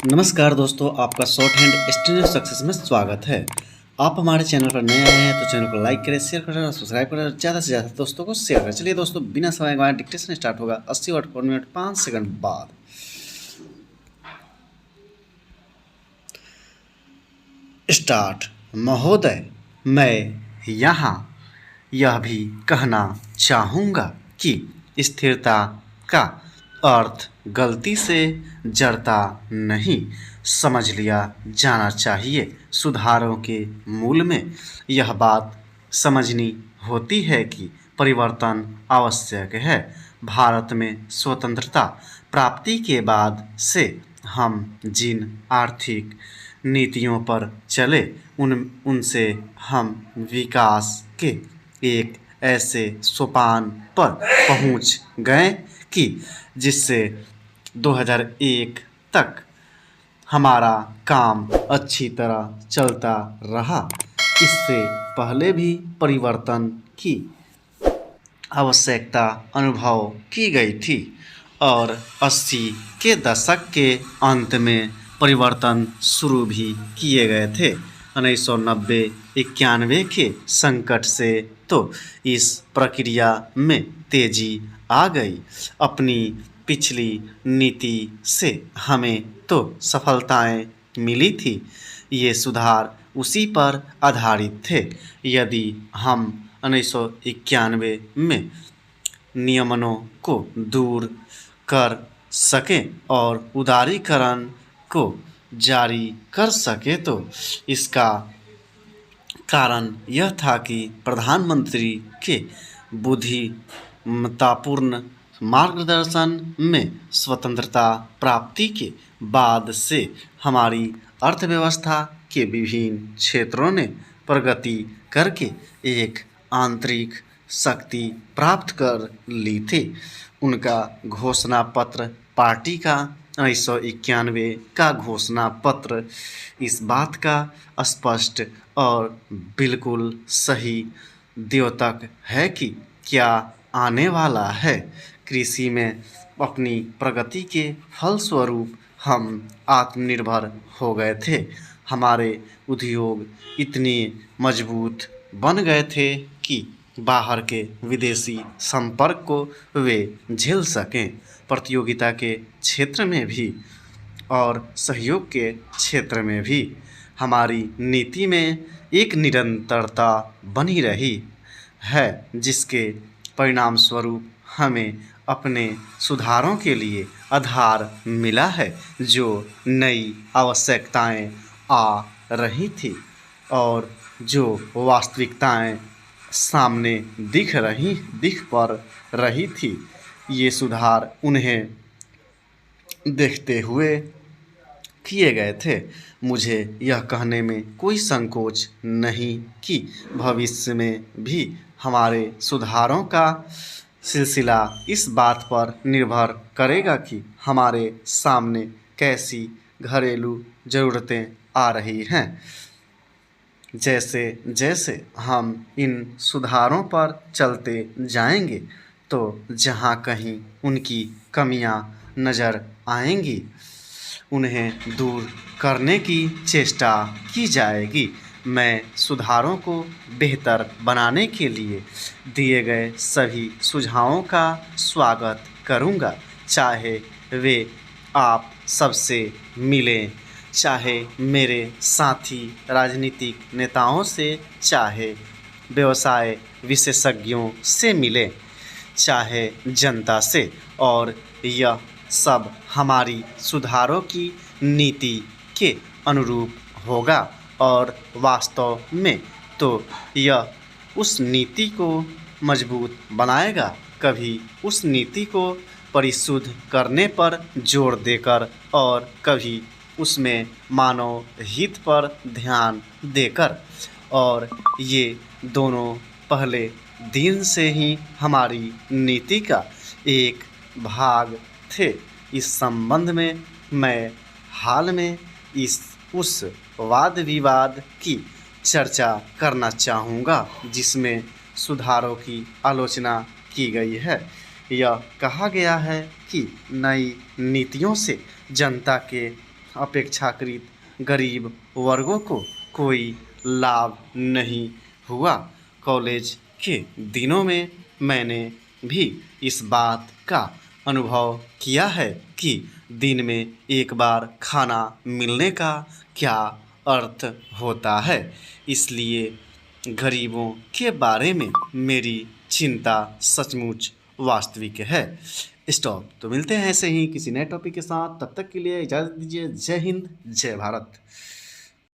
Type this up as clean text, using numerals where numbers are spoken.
नमस्कार दोस्तों, आपका शॉर्ट हैंड स्टूडियो सक्सेस में स्वागत है। आप हमारे चैनल पर नए आए हैं तो चैनल को लाइक करें, शेयर करें और सब्सक्राइब करें और ज़्यादा से ज़्यादा दोस्तों को शेयर करें। चलिए दोस्तों, बिना समय गंवाए डिक्टेशन स्टार्ट होगा 80 वर्ड पर मिनट 5 सेकंड बाद। स्टार्ट। महोदय, मैं यहाँ यह भी कहना चाहूँगा कि स्थिरता का अर्थ गलती से जड़ता नहीं समझ लिया जाना चाहिए। सुधारों के मूल में यह बात समझनी होती है कि परिवर्तन आवश्यक है। भारत में स्वतंत्रता प्राप्ति के बाद से हम जिन आर्थिक नीतियों पर चले उनसे हम विकास के एक ऐसे सोपान पर पहुंच गए कि जिससे 2001 तक हमारा काम अच्छी तरह चलता रहा। इससे पहले भी परिवर्तन की आवश्यकता अनुभव की गई थी और 80 के दशक के अंत में परिवर्तन शुरू भी किए गए थे। 1990-91 के संकट से तो इस प्रक्रिया में तेजी आ गई। अपनी पिछली नीति से हमें तो सफलताएं मिली थी। ये सुधार उसी पर आधारित थे। यदि हम 1991 में नियमनों को दूर कर सकें और उदारीकरण को जारी कर सके तो इसका कारण यह था कि प्रधानमंत्री के बुद्धिमत्तापूर्ण मार्गदर्शन में स्वतंत्रता प्राप्ति के बाद से हमारी अर्थव्यवस्था के विभिन्न क्षेत्रों ने प्रगति करके एक आंतरिक शक्ति प्राप्त कर ली थी। उनका घोषणा पत्र पार्टी का 1991 का घोषणा पत्र इस बात का स्पष्ट और बिल्कुल सही द्योतक है कि क्या आने वाला है। कृषि में अपनी प्रगति के फलस्वरूप हम आत्मनिर्भर हो गए थे। हमारे उद्योग इतने मजबूत बन गए थे कि बाहर के विदेशी संपर्क को वे झेल सकें। प्रतियोगिता के क्षेत्र में भी और सहयोग के क्षेत्र में भी हमारी नीति में एक निरंतरता बनी रही है, जिसके परिणाम स्वरूप हमें अपने सुधारों के लिए आधार मिला है। जो नई आवश्यकताएं आ रही थी और जो वास्तविकताएं सामने दिख पर रही थी, ये सुधार उन्हें देखते हुए किए गए थे। मुझे यह कहने में कोई संकोच नहीं कि भविष्य में भी हमारे सुधारों का सिलसिला इस बात पर निर्भर करेगा कि हमारे सामने कैसी घरेलू ज़रूरतें आ रही हैं। जैसे जैसे हम इन सुधारों पर चलते जाएंगे तो जहाँ कहीं उनकी कमियां नज़र आएंगी उन्हें दूर करने की चेष्टा की जाएगी। मैं सुधारों को बेहतर बनाने के लिए दिए गए सभी सुझावों का स्वागत करूंगा, चाहे वे आप सबसे मिलें, चाहे मेरे साथी राजनीतिक नेताओं से, चाहे व्यवसाय विशेषज्ञों से मिलें, चाहे जनता से। और यह सब हमारी सुधारों की नीति के अनुरूप होगा और वास्तव में तो यह उस नीति को मजबूत बनाएगा। कभी उस नीति को परिशुद्ध करने पर जोर देकर और कभी उसमें मानव हित पर ध्यान देकर। और ये दोनों पहले दिन से ही हमारी नीति का एक भाग थे। इस संबंध में मैं हाल में उस वाद विवाद की चर्चा करना चाहूँगा जिसमें सुधारों की आलोचना की गई है। यह कहा गया है कि नई नीतियों से जनता के अपेक्षाकृत गरीब वर्गों को कोई लाभ नहीं हुआ। कॉलेज के दिनों में मैंने भी इस बात का अनुभव किया है कि दिन में एक बार खाना मिलने का क्या अर्थ होता है। इसलिए गरीबों के बारे में मेरी चिंता सचमुच वास्तविक है। स्टॉप। तो मिलते हैं ऐसे ही किसी नए टॉपिक के साथ, तब तक के लिए इजाज़त दीजिए। जय हिंद, जय भारत।